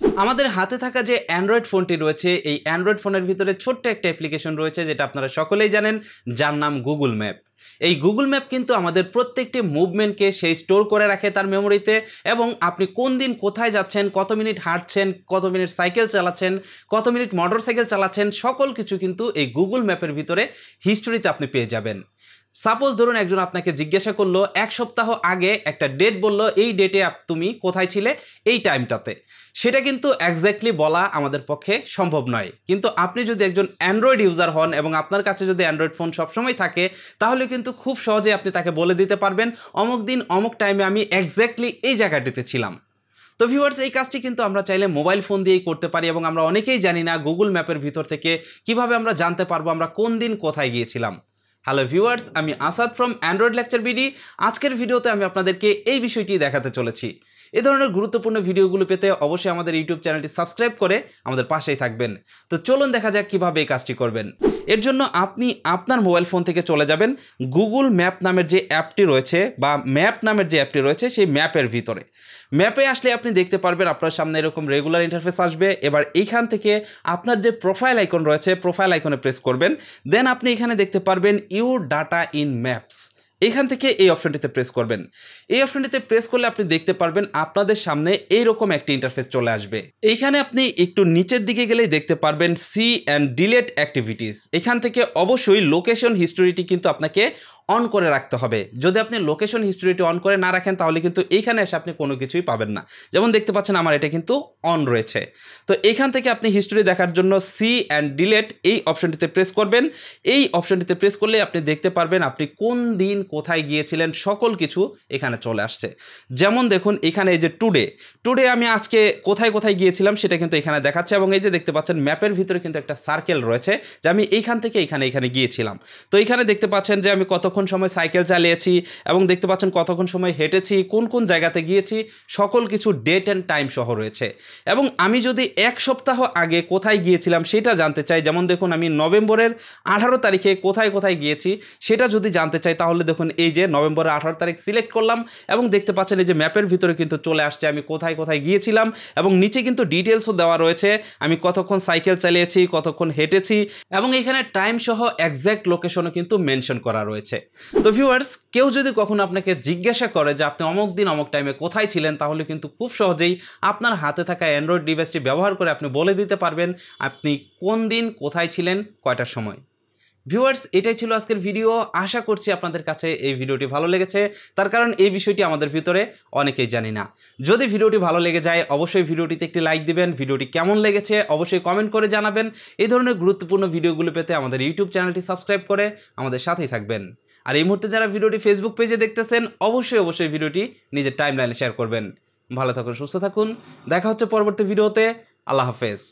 আমাদের হাতে থাকা যে অ্যান্ড্রয়েড ফোনটি রয়েছে এই অ্যান্ড্রয়েড ফোনের ভিতরে ছোট্ট একটা অ্যাপ্লিকেশন রয়েছে যেটা আপনারা সকলেই জানেন, যার নাম গুগল ম্যাপ। এই গুগল ম্যাপ কিন্তু আমাদের প্রত্যেকটি মুভমেন্টকে সেই স্টোর করে রাখে তার মেমোরিতে, এবং আপনি কোন দিন কোথায় যাচ্ছেন, কত মিনিট হাঁটছেন, কত মিনিট সাইকেল চালাচ্ছেন, কত মিনিট মোটর সাইকেল চালাচ্ছেন, সকল কিছু কিন্তু এই গুগল ম্যাপের ভিতরে হিস্টোরিতে আপনি পেয়ে যাবেন। সাপোজ ধরুন একজন আপনাকে জিজ্ঞাসা করলো, এক সপ্তাহ আগে একটা ডেট বললো, এই ডেটে তুমি কোথায় ছিলে এই টাইমটাতে, সেটা কিন্তু এক্স্যাক্টলি বলা আমাদের পক্ষে সম্ভব নয়। কিন্তু আপনি যদি একজন অ্যান্ড্রয়েড ইউজার হন এবং আপনার কাছে যদি অ্যান্ড্রয়েড ফোন সবসময় থাকে, তাহলে কিন্তু খুব সহজে আপনি তাকে বলে দিতে পারবেন অমুক দিন অমুক টাইমে আমি এক্স্যাক্টলি এই জায়গাটিতে ছিলাম। তো ভিউয়ার্স, এই কাজটি কিন্তু আমরা চাইলে মোবাইল ফোন দিয়েই করতে পারি, এবং আমরা অনেকেই জানি না গুগল ম্যাপের ভিতর থেকে কিভাবে আমরা জানতে পারবো আমরা কোন দিন কোথায় গিয়েছিলাম। হ্যালো ভিউয়ার্স, আমি Asad from Android lecture BD. আজকের ভিডিওতে আমি আপনাদেরকে এই বিষয়টি দেখাতে চলেছি। এ ধরনের গুরুত্বপূর্ণ ভিডিওগুলো পেতে অবশ্যই আমাদের ইউটিউব চ্যানেলটি সাবস্ক্রাইব করে আমাদের পাশেই থাকবেন। তো চলুন দেখা যাক কীভাবে এই কাজটি করবেন। এর জন্য আপনি আপনার মোবাইল ফোন থেকে চলে যাবেন গুগল ম্যাপ নামের যে অ্যাপটি রয়েছে বা ম্যাপ নামের যে অ্যাপটি রয়েছে সেই ম্যাপের ভিতরে। ম্যাপে আসলে আপনি দেখতে পারবেন আপনার সামনে এরকম রেগুলার ইন্টারফেস আসবে। এবার এইখান থেকে আপনার যে প্রোফাইল আইকন রয়েছে, প্রোফাইল আইকনে প্রেস করবেন। দেন আপনি এখানে দেখতে পারবেন ইউর ডাটা ইন ম্যাপস। এখান থেকে এই অপশনটিতে প্রেস করবেন। এই অপশনটিতে প্রেস করলে আপনি দেখতে পারবেন আপনাদের সামনে এইরকম একটি ইন্টারফেস চলে আসবে। এইখানে আপনি একটু নিচের দিকে গেলেই দেখতে পারবেন সি অ্যান্ড ডিলেট অ্যাক্টিভিটিস। এখান থেকে অবশ্যই লোকেশন হিস্টোরিটি কিন্তু আপনাকে অন করে রাখতে হবে। যদি আপনি লোকেশন হিস্টোরিটি অন করে না রাখেন তাহলে কিন্তু এইখানে এসে আপনি কোনো কিছুই পাবেন না। যেমন দেখতে পাচ্ছেন আমার এটা কিন্তু অন রয়েছে। তো এখান থেকে আপনি হিস্টোরি দেখার জন্য সি অ্যান্ড ডিলেট এই অপশনটিতে প্রেস করবেন। এই অপশনটিতে প্রেস করলে আপনি দেখতে পারবেন আপনি কোন দিন কোথায় গিয়েছিলেন, সকল কিছু এখানে চলে আসছে। যেমন দেখুন এখানে এই যে টুডে আমি আজকে কোথায় কোথায় গিয়েছিলাম সেটা কিন্তু এখানে দেখাচ্ছে, এবং এই যে দেখতে পাচ্ছেন ম্যাপের ভিতরে কিন্তু একটা সার্কেল রয়েছে যে আমি এইখান থেকে এখানে গিয়েছিলাম। তো এখানে দেখতে পাচ্ছেন যে আমি কতক্ষণ সময় সাইকেল চালিয়েছি, এবং দেখতে পাচ্ছেন কতক্ষণ সময় হেঁটেছি, কোন কোন জায়গাতে গিয়েছি, সকল কিছু ডেট অ্যান্ড টাইম সহ রয়েছে। এবং আমি যদি এক সপ্তাহ আগে কোথায় গিয়েছিলাম সেটা জানতে চাই, যেমন দেখুন আমি নভেম্বরের 18 তারিখে কোথায় কোথায় গিয়েছি সেটা যদি জানতে চাই, তাহলে দেখুন এই যে নভেম্বরের 18 তারিখ সিলেক্ট করলাম, এবং দেখতে পাচ্ছেন এই যে ম্যাপের ভিতরে কিন্তু চলে আসছে আমি কোথায় কোথায় গিয়েছিলাম, এবং নিচে কিন্তু ডিটেলসও দেওয়া রয়েছে আমি কতক্ষণ সাইকেল চালিয়েছি, কতক্ষণ হেঁটেছি, এবং এখানে টাইম সহ এক্স্যাক্ট লোকেশনও কিন্তু মেনশন করা রয়েছে। তো ভিউয়ার্স, কেউ যদি কখনো আপনাকে জিজ্ঞাসা করে যে আপনি অমুক দিন অমুক টাইমে কোথায় ছিলেন, তাহলে কিন্তু খুব সহজেই আপনার হাতে থাকা অ্যান্ড্রয়েড ডিভাইসটি ব্যবহার করে আপনি বলে দিতে পারবেন আপনি কোন দিন কোথায় ছিলেন, কয়টার সময়। ভিউয়ার্স, এটাই ছিল আজকের ভিডিও। আশা করছি আপনাদের কাছে এই ভিডিওটি ভালো লেগেছে, তার কারণ এই বিষয়টি আমাদের ভিতরে অনেকেই জানি না। যদি ভিডিওটি ভালো লেগে যায় অবশ্যই ভিডিওটিতে একটি লাইক দিবেন। ভিডিওটি কেমন লেগেছে অবশ্যই কমেন্ট করে জানাবেন। এই ধরনের গুরুত্বপূর্ণ ভিডিওগুলো পেতে আমাদের ইউটিউব চ্যানেলটি সাবস্ক্রাইব করে আমাদের সাথেই থাকবেন। আর এই মুহূর্তে যারা ভিডিওটি ফেসবুক পেজে দেখতেছেন অবশ্যই ভিডিওটি নিজের টাইমলাইনে শেয়ার করবেন। ভালো থাকুন, সুস্থ থাকুন, দেখা হচ্ছে পরবর্তী ভিডিওতে। আল্লাহ হাফেজ।